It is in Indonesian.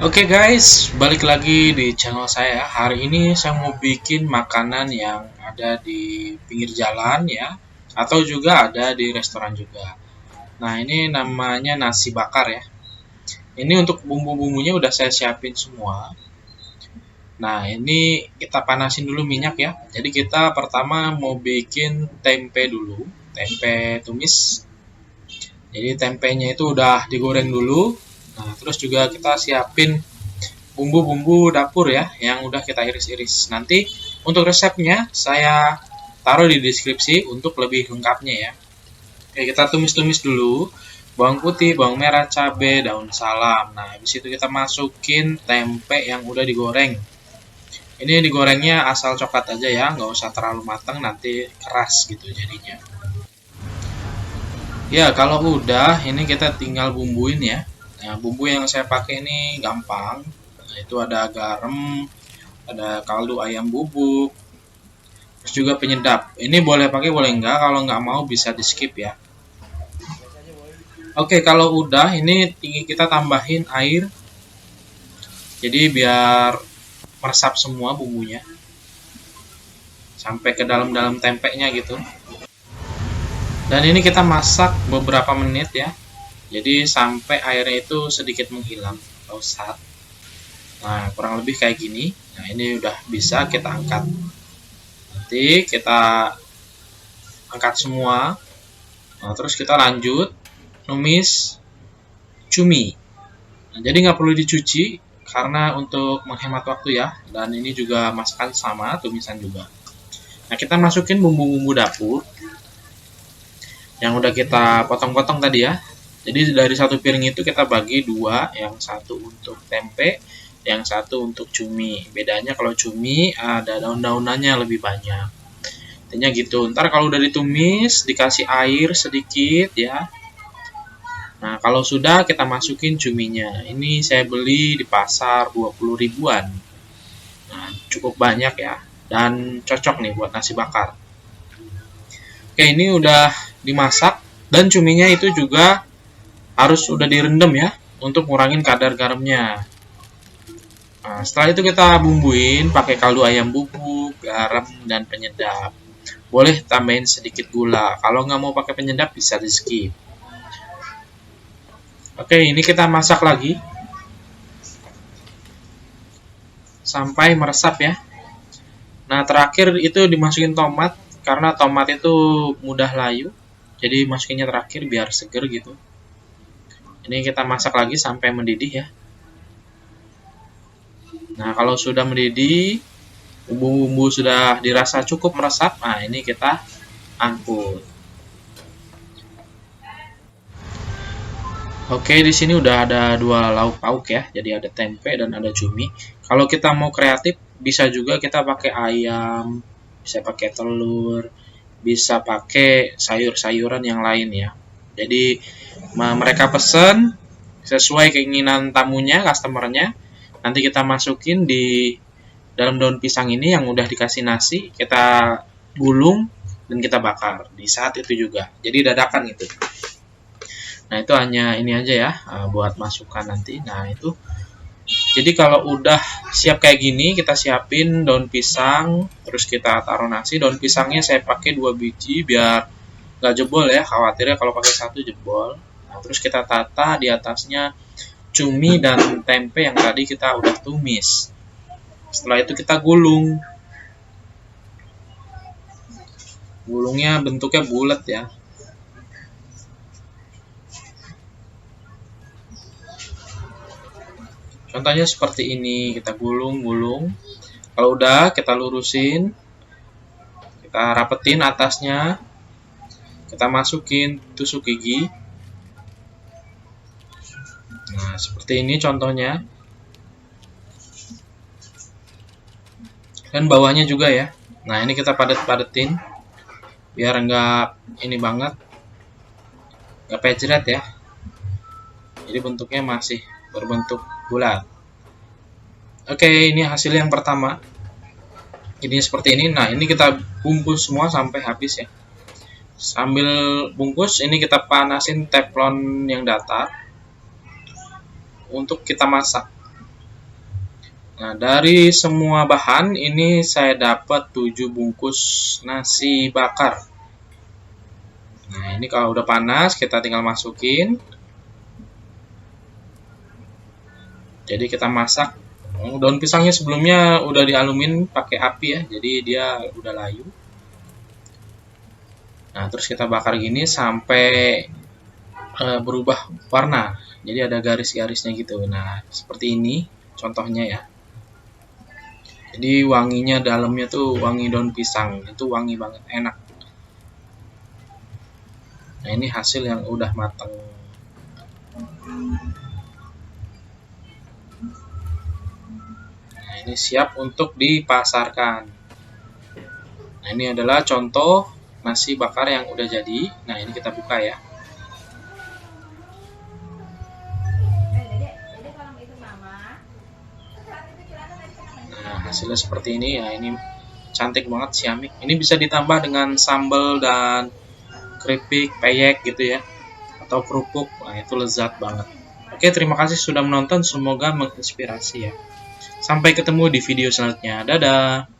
Oke guys, balik lagi di channel saya. Hari ini saya mau bikin makanan yang ada di pinggir jalan ya, atau juga ada di restoran juga. Nah, ini namanya nasi bakar ya. Ini untuk bumbu-bumbunya udah saya siapin semua. Nah, ini kita panasin dulu minyak ya. Jadi kita pertama mau bikin tempe dulu, tempe tumis. Jadi tempenya itu udah digoreng dulu. Nah, terus juga kita siapin bumbu-bumbu dapur ya yang udah kita iris-iris. Nanti untuk resepnya saya taruh di deskripsi untuk lebih lengkapnya ya. Oke, kita tumis-tumis dulu. Bawang putih, bawang merah, cabai, daun salam. Nah, habis itu kita masukin tempe yang udah digoreng. Ini digorengnya asal coklat aja ya, nggak usah terlalu matang, nanti keras gitu jadinya. Ya, kalau udah, ini kita tinggal bumbuin ya. Nah, bumbu yang saya pakai ini gampang. Nah, itu ada garam, ada kaldu ayam bubuk, terus juga penyedap. Ini boleh pakai, boleh enggak. Kalau nggak mau bisa di skip ya. Oke, kalau udah, ini kita tambahin air. Jadi biar meresap semua bumbunya sampai ke dalam-dalam tempenya gitu. Dan ini kita masak beberapa menit ya. Jadi sampai airnya itu sedikit menghilang atau sat. Nah, kurang lebih kayak gini. Nah, ini udah bisa kita angkat. Nanti kita angkat semua. Nah, terus kita lanjut numis cumi. Nah, jadi nggak perlu dicuci karena untuk menghemat waktu ya. Dan ini juga masakan sama, tumisan juga. Nah, kita masukin bumbu-bumbu dapur yang udah kita potong-potong tadi ya. Jadi dari satu piring itu kita bagi dua, yang satu untuk tempe, yang satu untuk cumi. Bedanya kalau cumi ada daun-daunannya lebih banyak. Intinya gitu. Ntar kalau udah ditumis, dikasih air sedikit ya. Nah, kalau sudah kita masukin cuminya. Ini saya beli di pasar 20 ribuan. Nah, cukup banyak ya. Dan cocok nih buat nasi bakar. Oke, ini udah dimasak. Dan cuminya itu juga harus udah direndam ya. Untuk ngurangin kadar garamnya. Nah, setelah itu kita bumbuin pakai kaldu ayam bubuk, garam, dan penyedap. Boleh tambahin sedikit gula. Kalau nggak mau pakai penyedap bisa di skip. Oke, ini kita masak lagi sampai meresap ya. Nah, terakhir itu dimasukin tomat karena tomat itu mudah layu. Jadi masukinnya terakhir biar seger gitu. Ini kita masak lagi sampai mendidih ya. Nah, kalau sudah mendidih, bumbu-bumbu sudah dirasa cukup meresap. Nah, ini kita angkut. Oke, di sini udah ada dua lauk pauk ya. Jadi ada tempe dan ada cumi. Kalau kita mau kreatif, bisa juga kita pakai ayam, bisa pakai telur, bisa pakai sayur-sayuran yang lain ya. Jadi mereka pesen sesuai keinginan tamunya, customernya. Nanti kita masukin di dalam daun pisang ini yang udah dikasih nasi, kita gulung dan kita bakar di saat itu juga. Jadi dadakan itu. Nah, itu hanya ini aja ya, buat masukan nanti. Nah, itu. Jadi kalau udah siap kayak gini, kita siapin daun pisang, terus kita taruh nasi. Daun pisangnya saya pakai 2 biji biar nggak jebol ya, khawatirnya kalau pakai satu jebol. Nah, terus kita tata di atasnya cumi dan tempe yang tadi kita udah tumis. Setelah itu kita gulung. Gulungnya bentuknya bulat ya. Contohnya seperti ini, kita gulung-gulung. Kalau udah, kita lurusin, kita rapetin atasnya, kita masukin tusuk gigi. Nah, seperti ini contohnya. Dan bawahnya juga ya. Nah, ini kita padet-padetin, biar enggak ini banget, enggak pecret ya. Jadi bentuknya masih berbentuk bulat. Oke, ini hasil yang pertama. Jadi seperti ini. Nah, ini kita bungkus semua sampai habis ya. Sambil bungkus, ini kita panasin teflon yang datar untuk kita masak. Nah, dari semua bahan ini saya dapat 7 bungkus nasi bakar. Nah, ini kalau udah panas kita tinggal masukin. Jadi kita masak. Daun pisangnya sebelumnya udah dialumin pakai api ya, jadi dia udah layu. Nah, terus kita bakar gini sampai berubah warna. Jadi ada garis-garisnya gitu. Nah, seperti ini contohnya ya. Jadi wanginya dalamnya tuh wangi daun pisang, itu wangi banget, enak. Nah, ini hasil yang udah matang. Nah, ini siap untuk dipasarkan. Nah, ini adalah contoh nasi bakar yang udah jadi. Nah, ini kita buka ya. Nah, hasilnya seperti ini ya. Ini cantik banget siamik. Ini bisa ditambah dengan sambal dan keripik, peyek gitu ya. Atau kerupuk. Nah, itu lezat banget. Oke, terima kasih sudah menonton. Semoga menginspirasi ya. Sampai ketemu di video selanjutnya. Dadah.